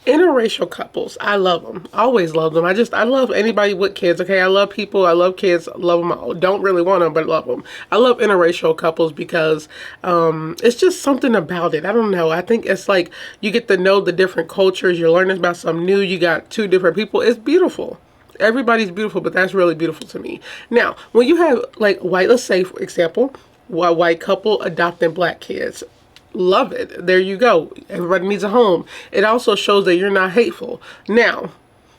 Interracial couples, I love them. Always love them. I love anybody with kids, okay? I love people. I love kids. Love them all. Don't really want them, but love them. I love interracial couples because it's just something about it. I don't know. I think it's like you get to know the different cultures. You're learning about something new. You got two different people. It's beautiful. Everybody's beautiful, but that's really beautiful to me. Now, when you have like white, let's say, for example, a white couple adopting black kids. Love it. There you go. Everybody needs a home. It also shows that you're not hateful. Now,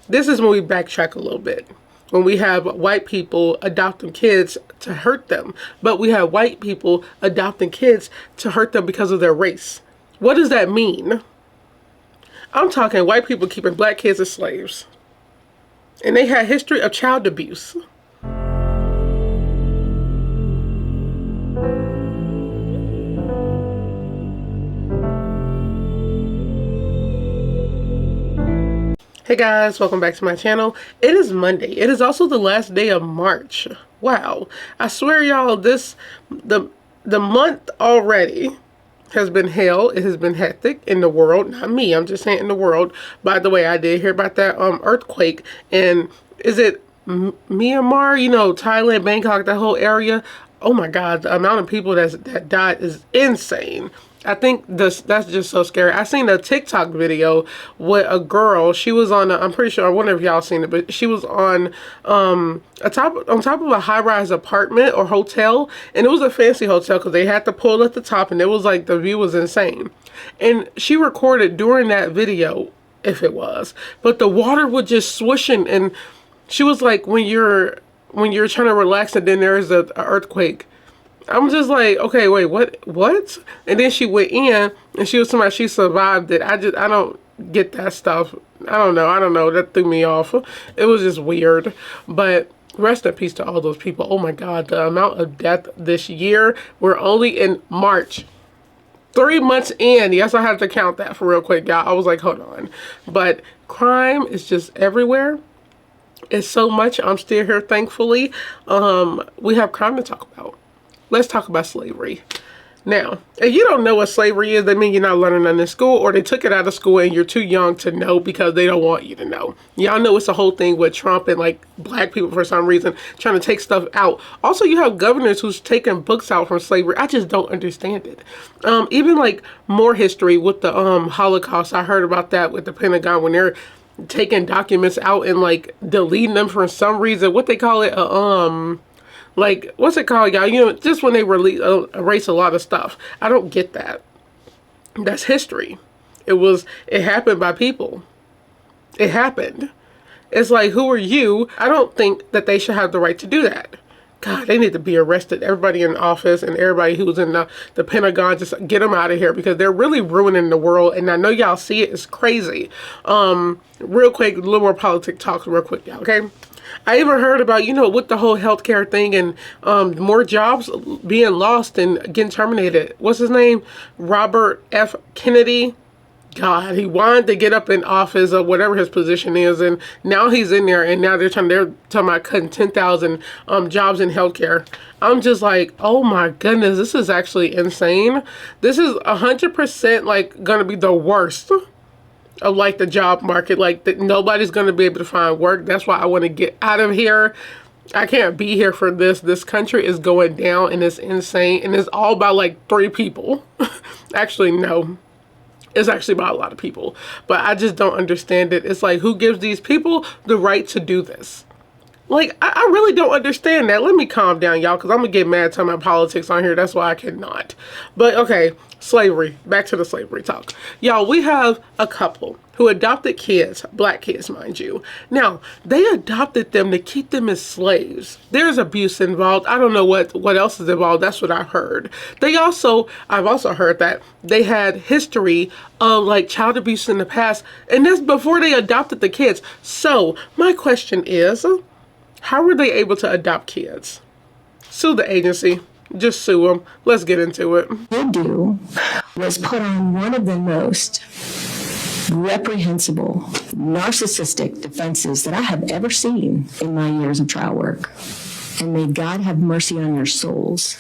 this is when we backtrack a little bit. When we have white people adopting kids to hurt them, but we have white people adopting kids to hurt them because of their race. What does that mean? I'm talking white people keeping black kids as slaves. And they had history of child abuse. Hey guys, welcome back to my channel. It is Monday. It is also the last day of March. Wow. I swear y'all, the month already has been hell. It has been hectic in the world. Not me, I'm just saying in the world. By the way, I did hear about that earthquake, and is it Myanmar, you know, Thailand, Bangkok, that whole area? Oh my God, the amount of people that died is insane. I think that's just so scary. I seen a TikTok video with a girl. She was on I'm pretty sure, I wonder if y'all seen it, but she was on on top of a high-rise apartment or hotel, and it was a fancy hotel because they had the pool at the top, and it was like the view was insane. And she recorded during that video, if it was, but the water was just swishing, and she was like, when you're trying to relax and then there's a earthquake. I'm just like, okay, wait, what? And then she went in and she was somebody, she survived it. I don't get that stuff. I don't know. That threw me off. It was just weird. But rest in peace to all those people. Oh my God, the amount of death this year. We're only in March. 3 months in. Yes, I have to count that for real quick, y'all. I was like, hold on. But crime is just everywhere. It's so much. I'm still here, thankfully. We have crime to talk about. Let's talk about slavery. Now, if you don't know what slavery is, that means you're not learning it in school, or they took it out of school and you're too young to know because they don't want you to know. Y'all know it's a whole thing with Trump and like black people for some reason trying to take stuff out. Also, you have governors who's taking books out from slavery. I just don't understand it. Even like more history with the Holocaust. I heard about that with the Pentagon when they're taking documents out and like deleting them for some reason. What they call it? Like, what's it called, y'all? You know, just when they erase a lot of stuff. I don't get that. That's history. It happened by people. It happened. It's like, who are you? I don't think that they should have the right to do that. God, they need to be arrested. Everybody in the office and everybody who's in the Pentagon, just get them out of here because they're really ruining the world. And I know y'all see it. It's crazy. Real quick, a little more politic talk real quick, y'all, okay? I even heard about, you know, with the whole healthcare thing and more jobs being lost and getting terminated. What's his name? Robert F. Kennedy. God, he wanted to get up in office or whatever his position is, and now he's in there, and now they're talking about cutting 10,000 jobs in healthcare. I'm just like, oh my goodness, this is actually insane. This is 100% like gonna be the worst of like the job market. Like that, nobody's gonna be able to find work. That's why I want to get out of here. I can't be here for this. This country is going down, and it's insane, and it's all about like 3 people. Actually, no. It's actually about a lot of people, but I just don't understand it. It's like, who gives these people the right to do this? Like, I really don't understand that. Let me calm down, y'all, because I'm going to get mad talking about politics on here. That's why I cannot. But, okay, slavery. Back to the slavery talk. Y'all, we have a couple who adopted kids, black kids, mind you. Now, they adopted them to keep them as slaves. There's abuse involved. I don't know what else is involved. That's what I heard. I've also heard that they had history of like child abuse in the past, and that's before they adopted the kids. So, my question is, how were they able to adopt kids? Sue the agency. Just sue them. Let's get into it. Did do was put on one of the most reprehensible, narcissistic defenses that I have ever seen in my years of trial work. And may God have mercy on your souls,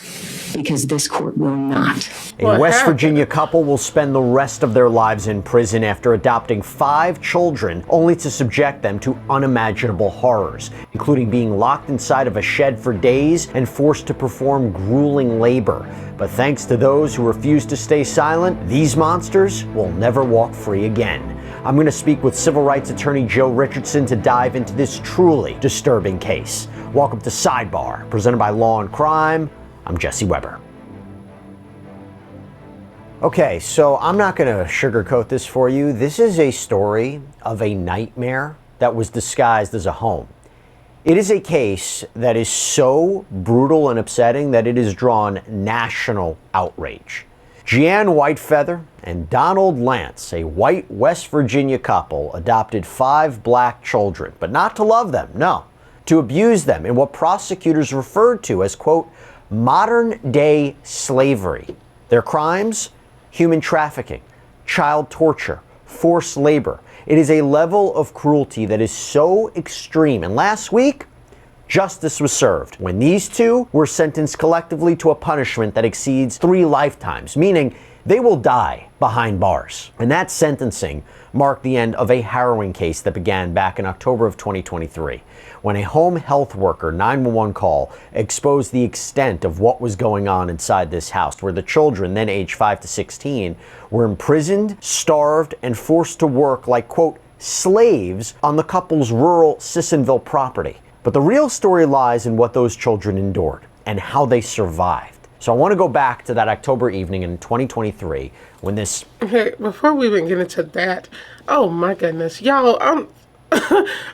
because this court will not. A West Virginia couple will spend the rest of their lives in prison after adopting 5 children, only to subject them to unimaginable horrors, including being locked inside of a shed for days and forced to perform grueling labor. But thanks to those who refuse to stay silent, these monsters will never walk free again. I'm going to speak with civil rights attorney Joe Richardson to dive into this truly disturbing case. Welcome to Sidebar, presented by Law and Crime. I'm Jesse Weber. Okay, so I'm not going to sugarcoat this for you. This is a story of a nightmare that was disguised as a home. It is a case that is so brutal and upsetting that it has drawn national outrage. Jeanne Whitefeather and Donald Lance, a white West Virginia couple, adopted 5 black children, but not to love them, no, to abuse them in what prosecutors referred to as, quote, modern-day slavery. Their crimes? Human trafficking, child torture, forced labor. It is a level of cruelty that is so extreme. And last week, justice was served when these 2 were sentenced collectively to a punishment that exceeds 3 lifetimes, meaning they will die behind bars. And that sentencing marked the end of a harrowing case that began back in October of 2023, when a home health worker 911 call exposed the extent of what was going on inside this house, where the children, then aged 5 to 16, were imprisoned, starved, and forced to work like, quote, slaves on the couple's rural Sissonville property. But the real story lies in what those children endured and how they survived. So I want to go back to that October evening in 2023 when this... Okay, before we even get into that, oh my goodness, y'all, I'm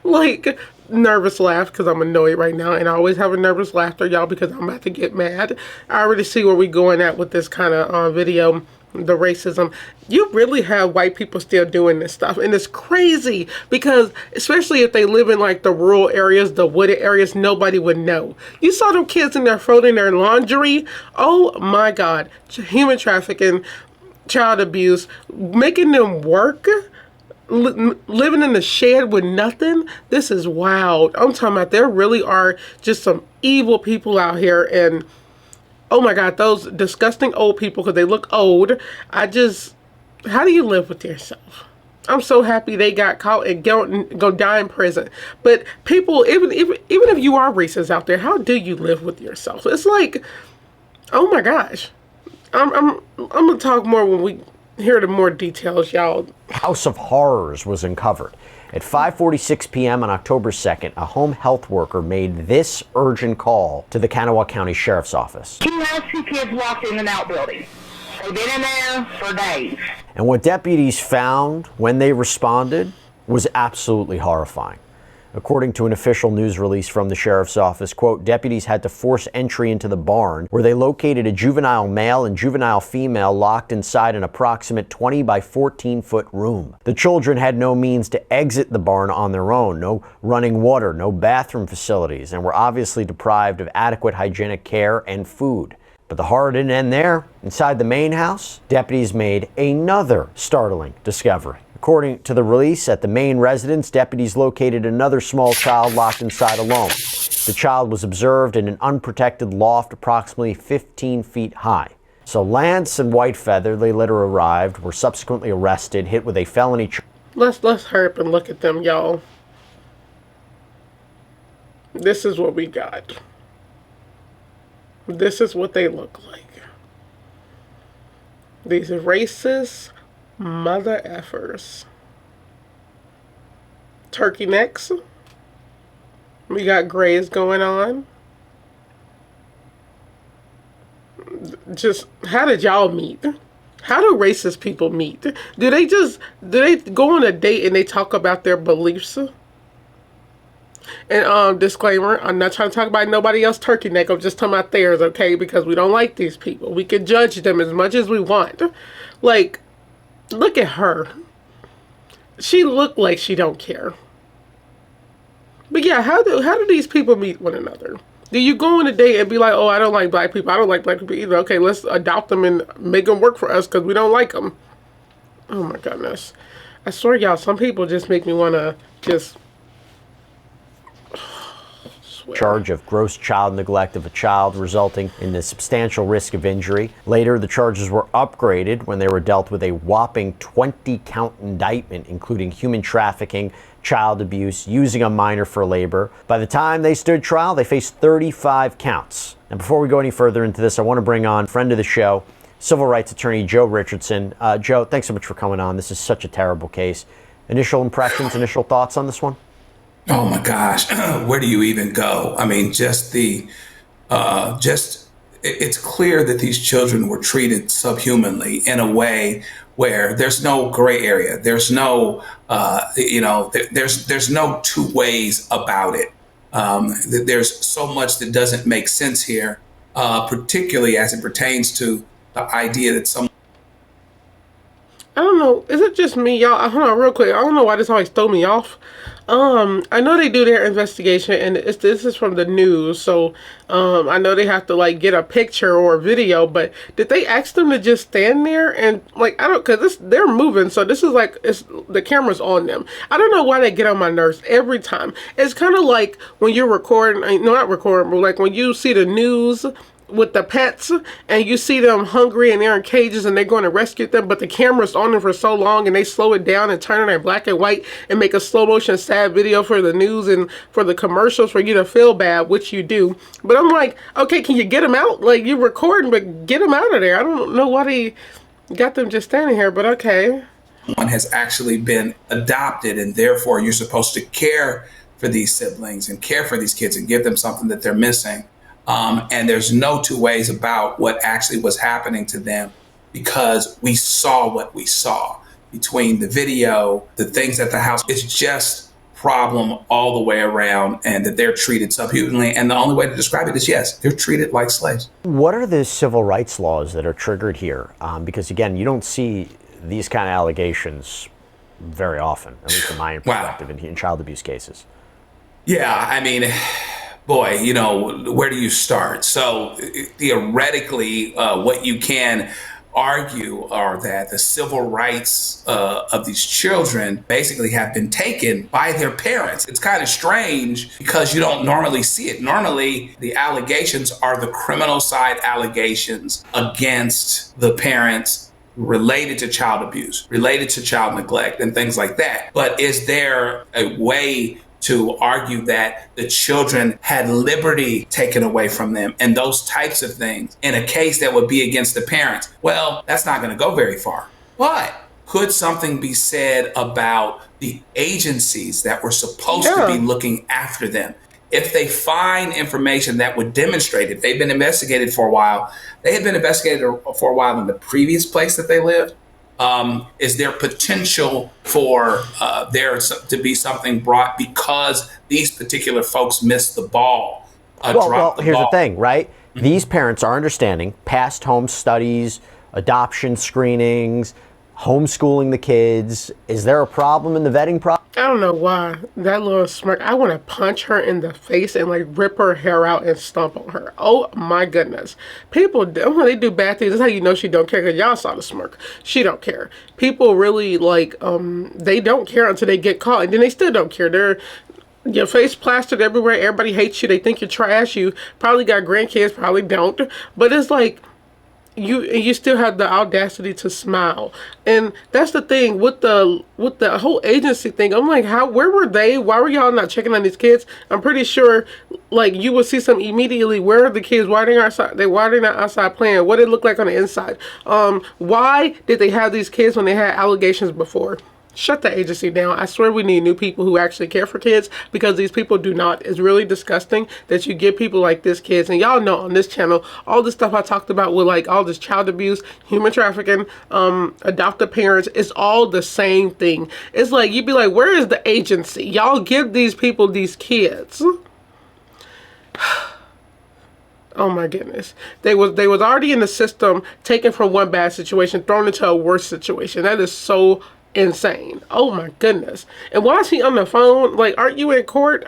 like nervous laugh because I'm annoyed right now, and I always have a nervous laughter, y'all, because I'm about to get mad. I already see where we're going at with this kind of video. The racism. You really have white people still doing this stuff, and it's crazy because especially if they live in like the rural areas, the wooded areas, nobody would know. You saw them kids in there folding their laundry. Oh my God. Human trafficking, child abuse, making them work, living in the shed with nothing. This is wild. I'm talking about there really are just some evil people out here, and oh my God, those disgusting old people, because they look old. How do you live with yourself? I'm so happy they got caught and go die in prison. But people, even if you are racist out there, how do you live with yourself? It's like, oh my gosh. I'm gonna talk more when we hear the more details, y'all. House of Horrors was uncovered. At 5:46 p.m. on October 2nd, a home health worker made this urgent call to the Kanawha County Sheriff's Office. 2 kids locked in an outbuilding. They've been in there for days. And what deputies found when they responded was absolutely horrifying. According to an official news release from the sheriff's office, quote, deputies had to force entry into the barn where they located a juvenile male and juvenile female locked inside an approximate 20 by 14 foot room. The children had no means to exit the barn on their own, no running water, no bathroom facilities, and were obviously deprived of adequate hygienic care and food. But the horror didn't end there. Inside the main house, deputies made another startling discovery. According to the release, at the main residence, deputies located another small child locked inside alone. The child was observed in an unprotected loft approximately 15 feet high. So Lance and Whitefeather, they later arrived, were subsequently arrested, hit with a felony charge. Let's hurry up and look at them, y'all. This is what we got. This is what they look like. These racist mother effers. Turkey necks. We got grays going on. Just, how did y'all meet? How do racist people meet? Do they go on a date and they talk about their beliefs? And disclaimer, I'm not trying to talk about nobody else's turkey neck. I'm just talking about theirs, okay? Because we don't like these people. We can judge them as much as we want. Like, look at her. She looked like she don't care. But yeah, how do these people meet one another? Do you go on a date and be like, oh, I don't like black people. I don't like black people either. Okay, let's adopt them and make them work for us because we don't like them. Oh my goodness. I swear, y'all, some people just make me want to just... swear. Charge of gross child neglect of a child resulting in the substantial risk of injury. Later, the charges were upgraded when they were dealt with a whopping 20-count indictment, including human trafficking, child abuse, using a minor for labor. By the time they stood trial, they faced 35 counts. Now, before we go any further into this, I want to bring on friend of the show, civil rights attorney Joe Richardson. Joe, thanks so much for coming on. This is such a terrible case. Initial impressions, initial thoughts on this one? Oh my gosh, where do you even go? I mean, it's clear that these children were treated subhumanly in a way where there's no gray area. There's no, there's no two ways about it. There's so much that doesn't make sense here, particularly as it pertains to the idea that someone. I don't know. Is it just me, y'all? Hold on real quick. I don't know why this always throw me off. I know they do their investigation, and this is from the news, so I know they have to like get a picture or a video. But did they ask them to just stand there and like I don't, cause they're moving, so this is like the camera's on them. I don't know why they get on my nerves every time. It's kind of like when you're recording, no, not recording, but like when you see the news with the pets and you see them hungry and they're in cages and they're going to rescue them, but the camera's on them for so long and they slow it down and turn it in black and white and make a slow motion sad video for the news and for the commercials for you to feel bad, which you do. But I'm like, okay, can you get them out? Like, you're recording, but get them out of there. I don't know why they got them just standing here, but okay. One has actually been adopted, and therefore you're supposed to care for these siblings and care for these kids and give them something that they're missing. And there's no two ways about what actually was happening to them, because we saw what we saw between the video, the things at the house. It's just problem all the way around, and that they're treated subhumanly. And the only way to describe it is, yes, they're treated like slaves. What are the civil rights laws that are triggered here? Because again, you don't see these kind of allegations very often, at least in my perspective, in child abuse cases. Yeah, I mean, boy, where do you start? So theoretically, what you can argue are that the civil rights of these children basically have been taken by their parents. It's kind of strange because you don't normally see it. Normally, the allegations are the criminal side allegations against the parents related to child abuse, related to child neglect, and things like that. But is there a way to argue that the children had liberty taken away from them and those types of things in a case that would be against the parents? Well, that's not going to go very far. But could something be said about the agencies that were supposed to be looking after them? If they find information that would demonstrate it, they've been investigated for a while. They had been investigated for a while in the previous place that they lived. Is there potential for there to be something brought because these particular folks missed the ball? Well, here's the thing, right? Mm-hmm. These parents are understanding past home studies, adoption screenings, homeschooling the kids. Is there a problem in the vetting process? I don't know why. That little smirk, I want to punch her in the face and like rip her hair out and stomp on her. Oh my goodness. People, when they do bad things, that's how you know she don't care, because y'all saw the smirk. She don't care. People really they don't care until they get caught, and then they still don't care. They're your face plastered everywhere. Everybody hates you. They think you're trash. You probably got grandkids, probably don't. But it's like, you still have the audacity to smile. And that's the thing with the whole agency thing. I'm like, where were they? Why were y'all not checking on these kids? I'm pretty sure like you would see some immediately. Where are the kids? Why are they outside? Why are they not outside playing? What did it look like on the inside? Why did they have these kids when they had allegations before? Shut the agency down. I swear we need new people who actually care for kids, because these people do not. It's really disgusting that you give people like this kids. And y'all know on this channel, all the stuff I talked about with like all this child abuse, human trafficking, adoptive parents, it's all the same thing. It's like, you'd be like, where is the agency? Y'all give these people these kids. Oh my goodness. They was already in the system, taken from one bad situation, thrown into a worse situation. That is so insane. Oh my goodness. And why is he on the phone? Like, aren't you in court?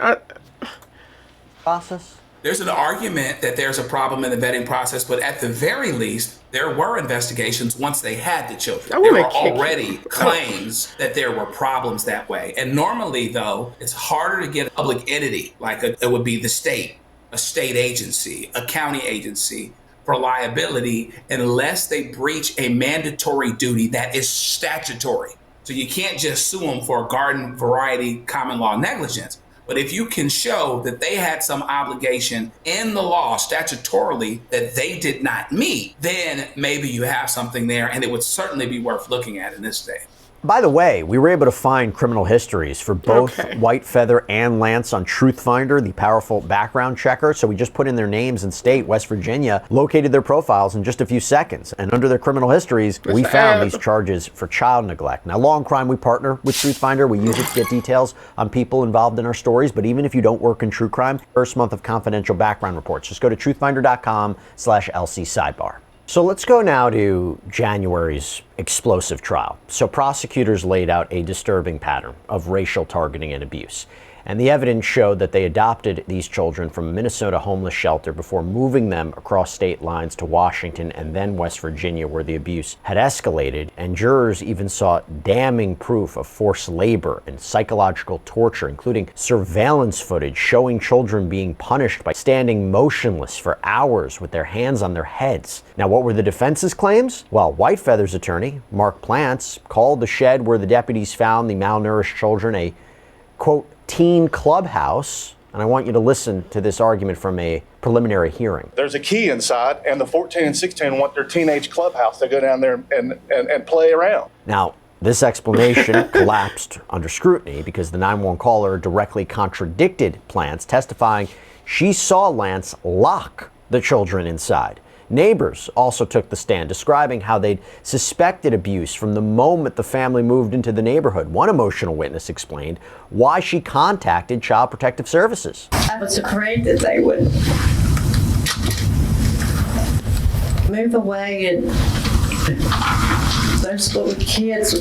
Process? There's an argument that there's a problem in the vetting process, but at the very least, there were investigations once they had the children. There were already claims that there were problems that way. And normally, though, it's harder to get a public entity, like it would be the state, a state agency, a county agency, for liability unless they breach a mandatory duty that is statutory. So you can't just sue them for garden variety common law negligence. But if you can show that they had some obligation in the law statutorily that they did not meet, then maybe you have something there, and it would certainly be worth looking at in this day. By the way, we were able to find criminal histories for both Whitefeather and Lance on Truthfinder, the powerful background checker. So we just put in their names and state, West Virginia, located their profiles in just a few seconds. And under their criminal histories, we found these charges for child neglect. Now, Law and Crime, we partner with Truthfinder. We use it to get details on people involved in our stories. But even if you don't work in true crime, first month of confidential background reports. Just go to truthfinder.com/LC sidebar. So let's go now to January's explosive trial. So prosecutors laid out a disturbing pattern of racial targeting and abuse. And the evidence showed that they adopted these children from a Minnesota homeless shelter before moving them across state lines to Washington and then West Virginia, where the abuse had escalated. And jurors even saw damning proof of forced labor and psychological torture, including surveillance footage showing children being punished by standing motionless for hours with their hands on their heads. Now, what were the defense's claims? Well, Whitefeather's attorney, Mark Plants, called the shed where the deputies found the malnourished children a, quote, teen clubhouse. And I want you to listen to this argument from a preliminary hearing. There's a key inside, and the 14 and 16 want their teenage clubhouse. They go down there and play around. Now, this explanation collapsed under scrutiny because the 911 caller directly contradicted Plants, testifying she saw Lance lock the children inside. Neighbors also took the stand, describing how they'd suspected abuse from the moment the family moved into the neighborhood. One emotional witness explained why she contacted Child Protective Services. I was afraid that they would move away and those little kids,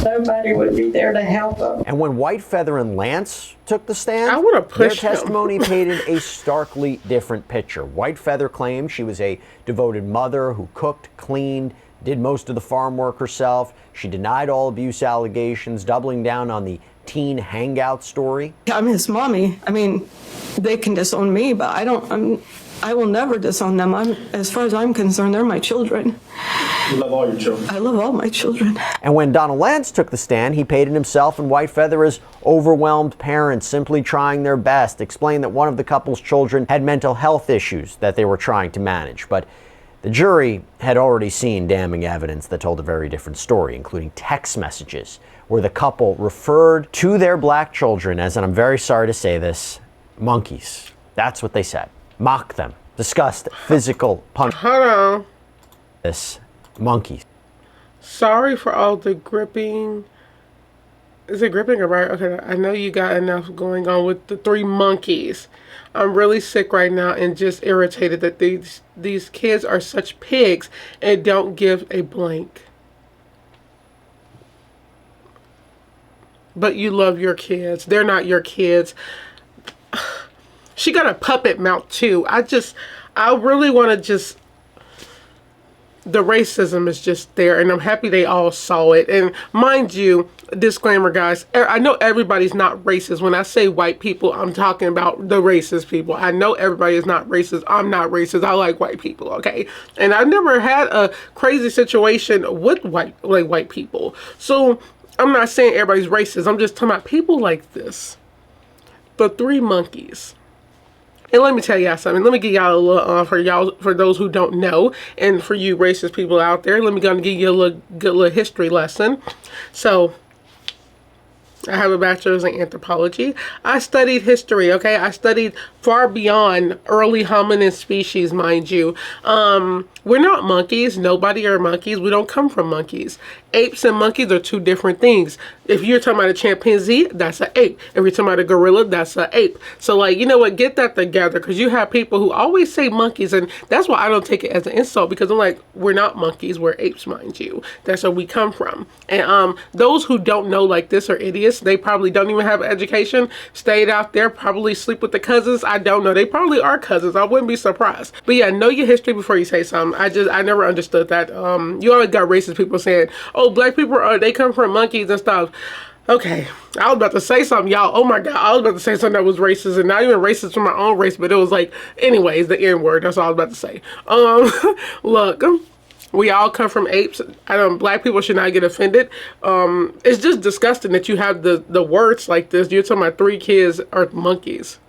nobody would be there to help them. And when Whitefeather and Lance took the stand, I want to push their testimony painted a starkly different picture. Whitefeather claimed she was a devoted mother who cooked, cleaned, did most of the farm work herself. She denied all abuse allegations, doubling down on the teen hangout story. I'm his mommy. I mean, they can disown me, but I will never disown them. As far as I'm concerned, they're my children. You love all your children. I love all my children. And when Donald Lance took the stand, he painted himself and Whitefeather as overwhelmed parents simply trying their best, explained that one of the couple's children had mental health issues that they were trying to manage. But the jury had already seen damning evidence that told a very different story, including text messages where the couple referred to their black children as, and I'm very sorry to say this, monkeys. That's what they said. Mocked them, discussed physical punishment. Hold on. This monkeys. Sorry for all the gripping. Is it gripping or right? Okay, I know you got enough going on with the 3 monkeys. I'm really sick right now and just irritated that these kids are such pigs and don't give a blank. But you love your kids. They're not your kids. She got a puppet mouth too. I really want to just, the racism is just there, and I'm happy they all saw it. And mind you, disclaimer guys, I know everybody's not racist. When I say white people, I'm talking about the racist people. I know everybody is not racist. I'm not racist. I like white people, okay? And I've never had a crazy situation with white people. So I'm not saying everybody's racist. I'm just talking about people like this. The 3 monkeys. And let me tell y'all something. Let me give y'all a little, for those who don't know, and for you racist people out there, let me go and give you a good little history lesson. So, I have a bachelor's in anthropology. I studied history, okay? I studied far beyond early hominin species, mind you. We're not monkeys. Nobody are monkeys. We don't come from monkeys. Apes and monkeys are 2 different things. If you're talking about a chimpanzee, that's an ape. If you're talking about a gorilla, that's an ape. So, like, you know what? Get that together, because you have people who always say monkeys, and that's why I don't take it as an insult, because I'm like, we're not monkeys. We're apes, mind you. That's where we come from. And those who don't know, like this, are idiots. kids. They probably don't even have an education, stayed out there, probably sleep with the cousins. I don't know. They probably are cousins. I wouldn't be surprised. But yeah, know your history before you say something. I never understood that. You always got racist people saying, oh, black people they come from monkeys and stuff. Okay, I was about to say something, y'all. Oh my God, I was about to say something that was racist, and not even racist from my own race, but it was like, anyways, the N word. That's all I was about to say. Look, we all come from apes. Black people should not get offended. It's just disgusting that you have the words like this. You're talking about 3 kids are monkeys.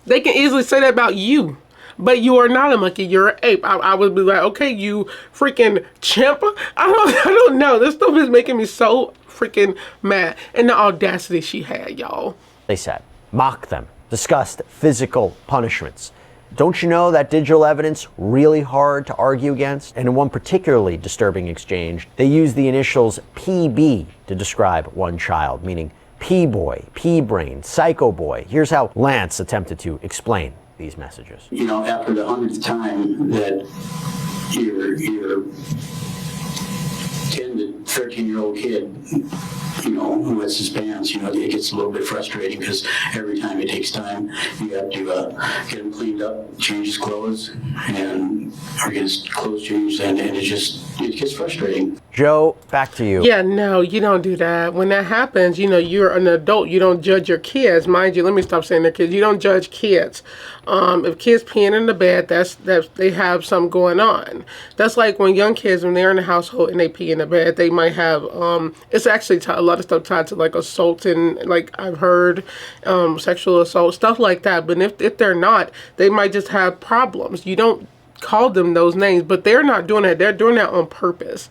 They can easily say that about you. But you are not a monkey. You're an ape. I would be like, okay, you freaking chimp. I don't know. This stuff is making me so freaking mad. And the audacity she had, y'all. They said, mock them, discussed physical punishments. Don't you know that digital evidence really hard to argue against? And in one particularly disturbing exchange, they used the initials PB to describe one child, meaning P-boy, P-brain, psycho boy. Here's how Lance attempted to explain these messages. You know, after the 100th time that your 10 to 13-year-old kid, you know, who wets his pants, you know, it gets a little bit frustrating because every time it takes time, you have to get him cleaned up, change his clothes, or get his clothes changed, and it gets frustrating. Joe, back to you. Yeah, no, you don't do that. When that happens, you know, you're an adult. You don't judge your kids. Mind you, let me stop saying their kids. You don't judge kids. If kids peeing in the bed, that's they have something going on. That's like when young kids, when they're in the household and they pee in the bed, they might have, it's actually a lot of stuff tied to like assault and like I've heard sexual assault, stuff like that. But if they're not, they might just have problems. You don't call them those names, but they're not doing that. They're doing that on purpose.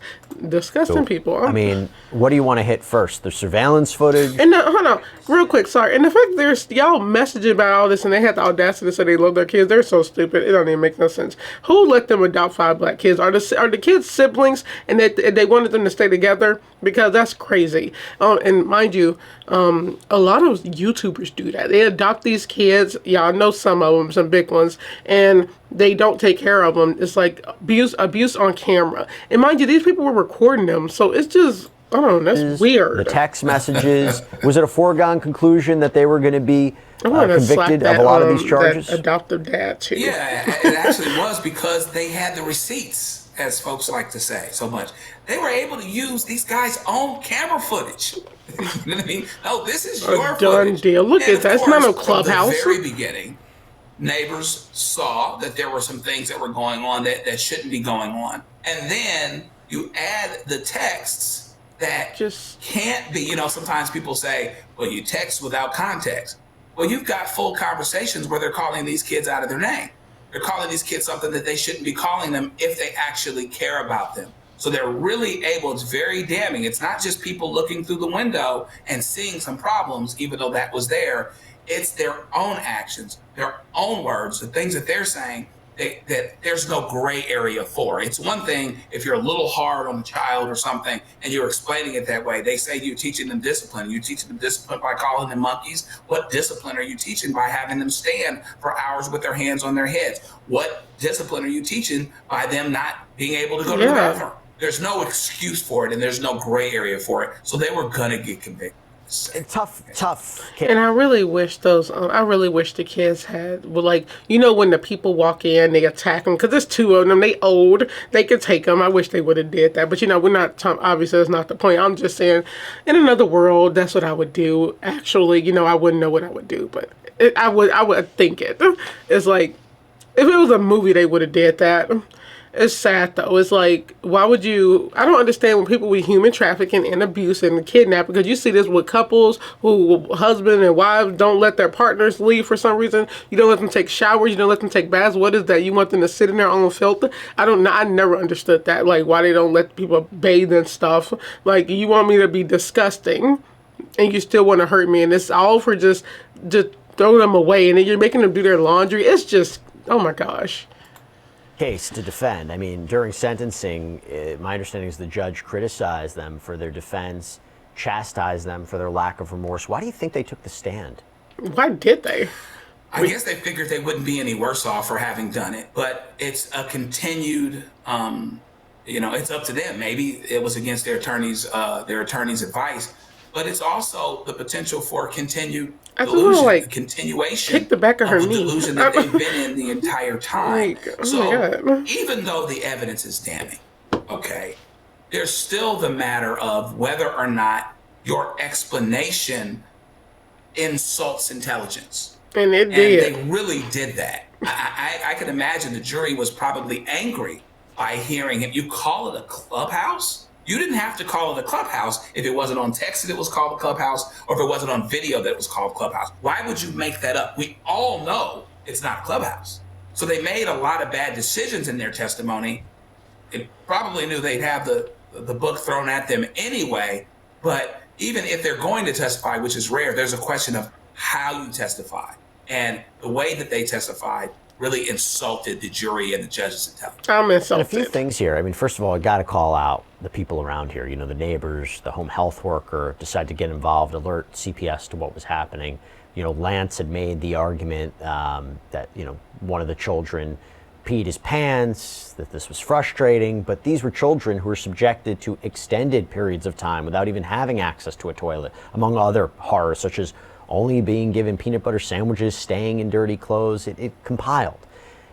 Disgusting people. I mean, what do you want to hit first? The surveillance footage? And hold on, real quick, sorry. And the fact there's y'all messaging about all this and they had the audacity to say they love their kids, they're so stupid. It don't even make no sense. Who let them adopt 5 black kids? Are the kids siblings and they wanted them to stay together? Because that's crazy. And mind you, a lot of YouTubers do that. They adopt these kids. Y'all know some of them, some big ones, and they don't take care of them. It's like abuse on camera. And mind you, these people were recording them, so it's just, I don't know, that's weird. The text messages. Was it a foregone conclusion that they were going to be convicted of a lot of these charges? That adoptive dad too. Yeah, it actually was because they had the receipts, as folks like to say so much. They were able to use these guys' own camera footage. You know what I mean? No, this is your done footage. deal. Look at that. It's not no Clubhouse. From the very beginning, neighbors saw that there were some things that were going on that shouldn't be going on. And then you add the texts that just can't be, you know, sometimes people say, well, you text without context. Well, you've got full conversations where they're calling these kids out of their name. They're calling these kids something that they shouldn't be calling them if they actually care about them. So they're really able, it's very damning. It's not just people looking through the window and seeing some problems, even though that was there. It's their own actions, their own words, the things that they're saying that there's no gray area for. It's one thing if you're a little hard on the child or something and you're explaining it that way. They say you're teaching them discipline. You're teaching them discipline by calling them monkeys. What discipline are you teaching by having them stand for hours with their hands on their heads? What discipline are you teaching by them not being able to go to the bathroom? There's no excuse for it and there's no gray area for it. So they were gonna get convicted. Tough kid. And I really wish the kids had, well, like, you know, when the people walk in, they attack them, because there's 2 of them, they old, they could take them. I wish they would have did that, but, you know, we're not, obviously that's not the point. I'm just saying, in another world, that's what I would do. Actually, you know, I wouldn't know what I would do, but I would think it. It's like, if it was a movie, they would have did that. It's sad though. It's like, why would you? I don't understand when people with human trafficking and abuse and kidnapping, because you see this with couples who husband and wives don't let their partners leave for some reason. You don't let them take showers. You don't let them take baths. What is that? You want them to sit in their own filth? I don't know. I never understood that. Like, why they don't let people bathe and stuff. Like, you want me to be disgusting and you still want to hurt me, and it's all for just throw them away, and then you're making them do their laundry. It's just, oh my gosh. Case to defend. I mean, during sentencing, my understanding is the judge criticized them for their defense, chastised them for their lack of remorse. Why do you think they took the stand? Why did they? I guess they figured they wouldn't be any worse off for having done it, but it's a continued, you know, it's up to them. Maybe it was against their attorney's advice, but it's also the potential for continued I just want to delusion, a like continuation kick the back of her a knee. delusion that they've been in the entire time. Like, oh So my God. even though the evidence is damning, okay, there's still the matter of whether or not your explanation insults intelligence. And it And did. they really did that. I can imagine the jury was probably angry by hearing him. You call it a clubhouse? You didn't have to call it a clubhouse if it wasn't on text that it was called a clubhouse, or if it wasn't on video that it was called clubhouse. Why would you make that up? We all know it's not a clubhouse. So they made a lot of bad decisions in their testimony. They probably knew they'd have the book thrown at them anyway. But even if they're going to testify, which is rare, there's a question of how you testify. And the way that they testified really insulted the jury and the judge's intelligence. I'm And a insulted. few things here. I mean, first of all, I got to call out the people around here. You know, the neighbors, the home health worker decided to get involved, alert CPS to what was happening. You know, Lance had made the argument that, you know, one of the children peed his pants, that this was frustrating, but these were children who were subjected to extended periods of time without even having access to a toilet, among other horrors, such as only being given peanut butter sandwiches, staying in dirty clothes. It compiled.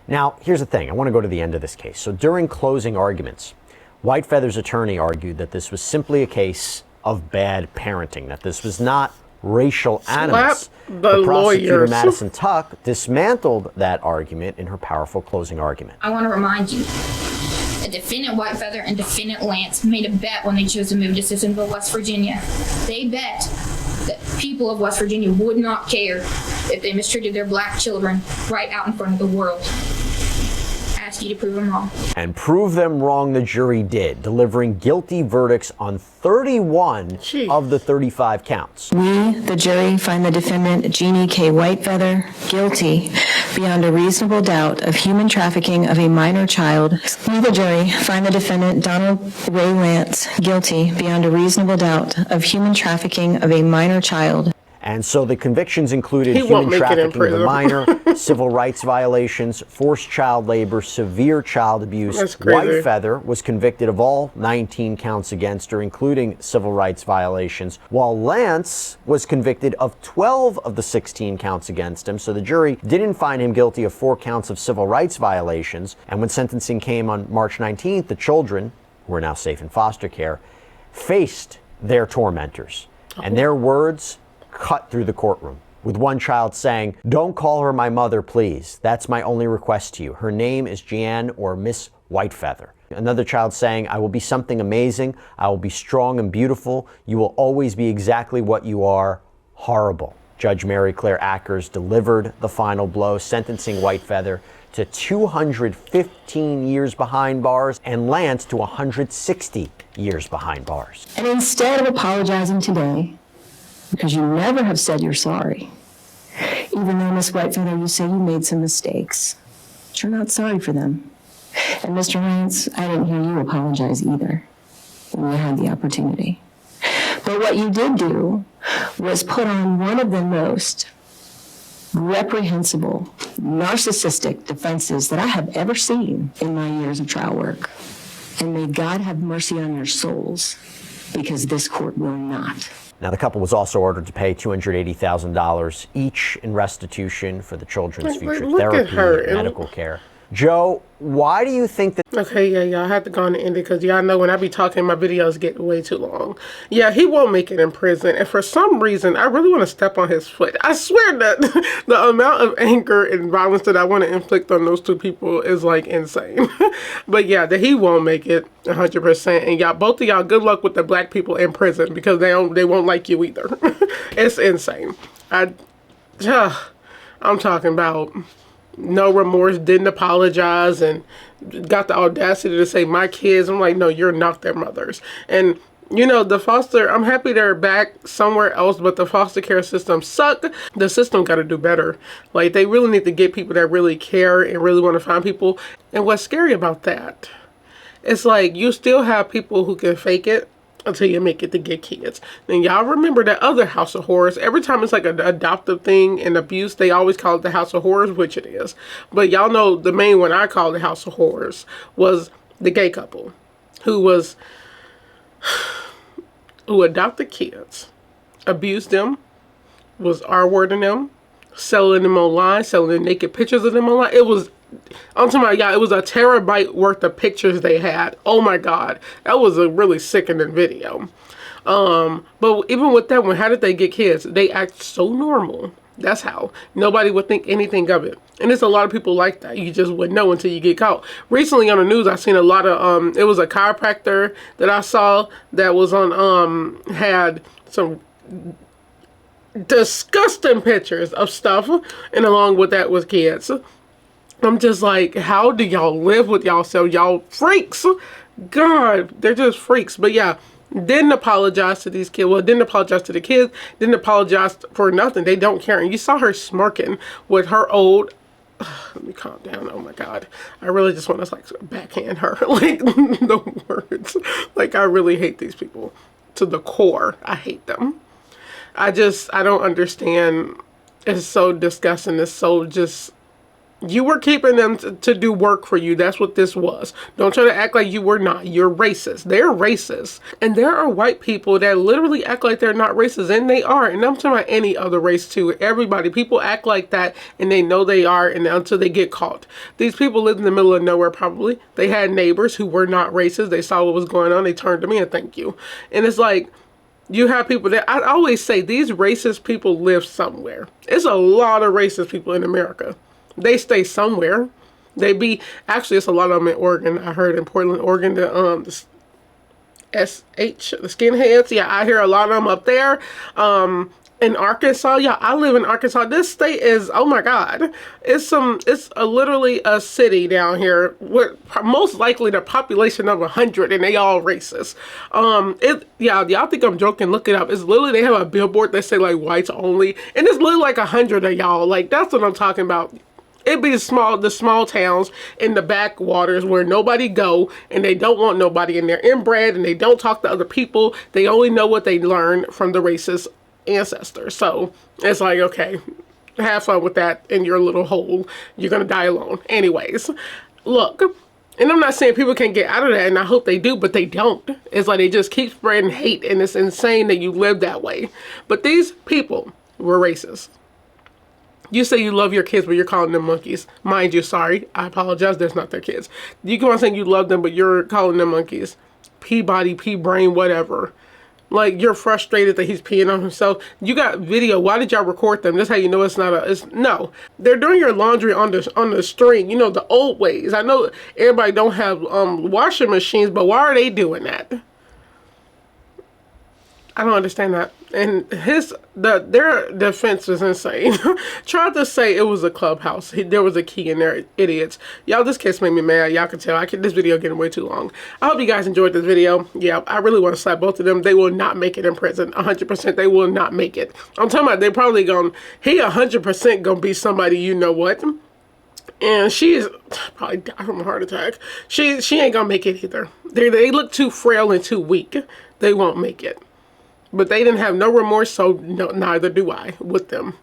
Now, here's the thing. I want to go to the end of this case. So during closing arguments, Whitefeather's attorney argued that this was simply a case of bad parenting, that this was not racial animus. the prosecutor, lawyers. Madison Tuck, dismantled that argument in her powerful closing argument. I want to remind you that Defendant Whitefeather and Defendant Lance made a bet when they chose to move to Sissonville, West Virginia. They bet that people of West Virginia would not care if they mistreated their black children right out in front of the world. I ask you to prove them wrong. And prove them wrong the jury did, delivering guilty verdicts on 31 Jeez. of the 35 counts. We, the jury, find the defendant, Jeannie K. Whitefeather, guilty beyond a reasonable doubt of human trafficking of a minor child. We, the jury, find the defendant, Donald Ray Lance, guilty beyond a reasonable doubt of human trafficking of a minor child. And so the convictions included He won't human make it in trafficking of a prison. minor, civil rights violations, forced child labor, severe child abuse. That's crazy. Whitefeather was convicted of all 19 counts against her, including civil rights violations, while Lance was convicted of 12 of the 16 counts against him. So the jury didn't find him guilty of 4 counts of civil rights violations. And when sentencing came on March 19th, the children, who are now safe in foster care, faced their tormentors. And their words cut through the courtroom, with one child saying, "Don't call her my mother, please. That's my only request to you. Her name is Jeanne or Miss Whitefeather." Another child saying, "I will be something amazing. I will be strong and beautiful. You will always be exactly what you are, horrible." Judge Mary Claire Ackers delivered the final blow, sentencing Whitefeather to 215 years behind bars and Lance to 160 years behind bars. And instead of apologizing today, because you never have said you're sorry, even though, Miss Whitefeather, you say you made some mistakes, but you're not sorry for them. And Mr. Lance, I didn't hear you apologize either when you had the opportunity. But what you did do was put on one of the most reprehensible, narcissistic defenses that I have ever seen in my years of trial work. And may God have mercy on your souls, because this court will not. Now, the couple was also ordered to pay $280,000 each in restitution for the children's future look at therapy her. and medical care. Joe, why do you think that... Okay, yeah, y'all have to go on and end it because y'all know when I be talking, my videos get way too long. Yeah, he won't make it in prison. And for some reason, I really want to step on his foot. I swear that the amount of anger and violence that I want to inflict on those two people is like insane. But yeah, that he won't make it 100%. And y'all, both of y'all, good luck with the black people in prison because they won't like you either. It's insane. I'm talking about... no remorse, didn't apologize, and got the audacity to say, my kids. I'm like, no, you're not their mothers. And, you know, I'm happy they're back somewhere else, but the foster care system suck. The system got to do better. Like, they really need to get people that really care and really want to find people. And what's scary about that, it's like, you still have people who can fake it until you make it to get kids. Then y'all remember that other House of Horrors. Every time it's like an adoptive thing and abuse, they always call it the House of Horrors, which it is. But y'all know the main one I call the House of Horrors was the gay couple who adopted kids abused them, was R-wording them, selling them online, selling naked pictures of them online. I'm talking about, it was a terabyte worth of pictures they had. Oh my God. That was a really sickening video. But even with that one, how did they get kids? They act so normal. That's how. Nobody would think anything of it. And there's a lot of people like that. You just wouldn't know until you get caught. Recently on the news, I've seen a lot of, it was a chiropractor that I saw that was on, had some disgusting pictures of stuff. And along with that was kids. I'm just like, how do y'all live with y'all? Y'all freaks. God, they're just freaks. But yeah. Didn't apologize to these kids. Well, didn't apologize to the kids. Didn't apologize for nothing. They don't care. And you saw her smirking with her old... Let me calm down. Oh my God. I really just want to like backhand her. Like the words. Like I really hate these people. To the core. I hate them. I don't understand. It's so disgusting. It's so just... You were keeping them to do work for you. That's what this was. Don't try to act like you were not. You're racist. They're racist. And there are white people that literally act like they're not racist. And they are. And I'm talking about any other race too. Everybody. People act like that and they know they are and until they get caught. These people lived in the middle of nowhere probably. They had neighbors who were not racist. They saw what was going on. They turned to me and thank you. And it's like... You have people that... I always say these racist people live somewhere. It's a lot of racist people in America. They stay somewhere. Actually, it's a lot of them in Oregon. I heard in Portland, Oregon, the skinheads. Yeah, I hear a lot of them up there. In Arkansas, yeah, I live in Arkansas. This state is, oh my God, it's literally a city down here with most likely the population of 100, and they all racist. Y'all think I'm joking? Look it up. It's literally, they have a billboard that say like whites only, and it's literally like 100 of y'all. Like that's what I'm talking about. It'd be the small towns in the backwaters where nobody go and they don't want nobody and they're inbred and they don't talk to other people. They only know what they learned from the racist ancestors. So it's like, okay, have fun with that in your little hole. You're going to die alone. Anyways, look, and I'm not saying people can't get out of that and I hope they do, but they don't. It's like they just keep spreading hate and it's insane that you live that way. But these people were racist. You say you love your kids, but you're calling them monkeys. Mind you, sorry, I apologize, that's not their kids. You go on saying you love them, but you're calling them monkeys. Pea body, pea brain, whatever. Like, you're frustrated that he's peeing on himself. You got video. Why did y'all record them? That's how you know it's not no. They're doing your laundry on the string, you know, the old ways. I know everybody don't have washing machines, but why are they doing that? I don't understand that. And their defense is insane. Tried to say it was a clubhouse. There was a key in there, idiots. Y'all, this case made me mad. Y'all can tell. This video getting way too long. I hope you guys enjoyed this video. Yeah, I really want to slap both of them. They will not make it in prison. 100%. They will not make it. I'm talking about they probably he 100% gonna be somebody you know what. And she is probably died from a heart attack. She ain't gonna make it either. They look too frail and too weak. They won't make it. But they didn't have no remorse, so no, neither do I with them.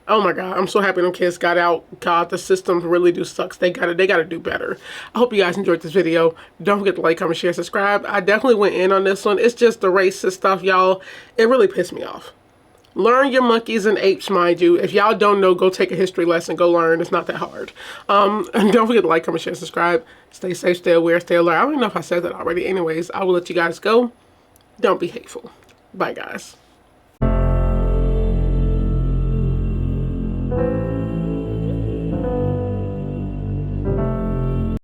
Oh my God, I'm so happy them kids got out. God, the system really do sucks. They gotta do better. I hope you guys enjoyed this video. Don't forget to like, comment, share, subscribe. I definitely went in on this one. It's just the racist stuff, y'all. It really pissed me off. Learn your monkeys and apes, mind you. If y'all don't know, go take a history lesson. Go learn. It's not that hard. And don't forget to like, comment, share, subscribe. Stay safe, stay aware, stay alert. I don't even know if I said that already. Anyways, I will let you guys go. Don't be hateful. Bye, guys.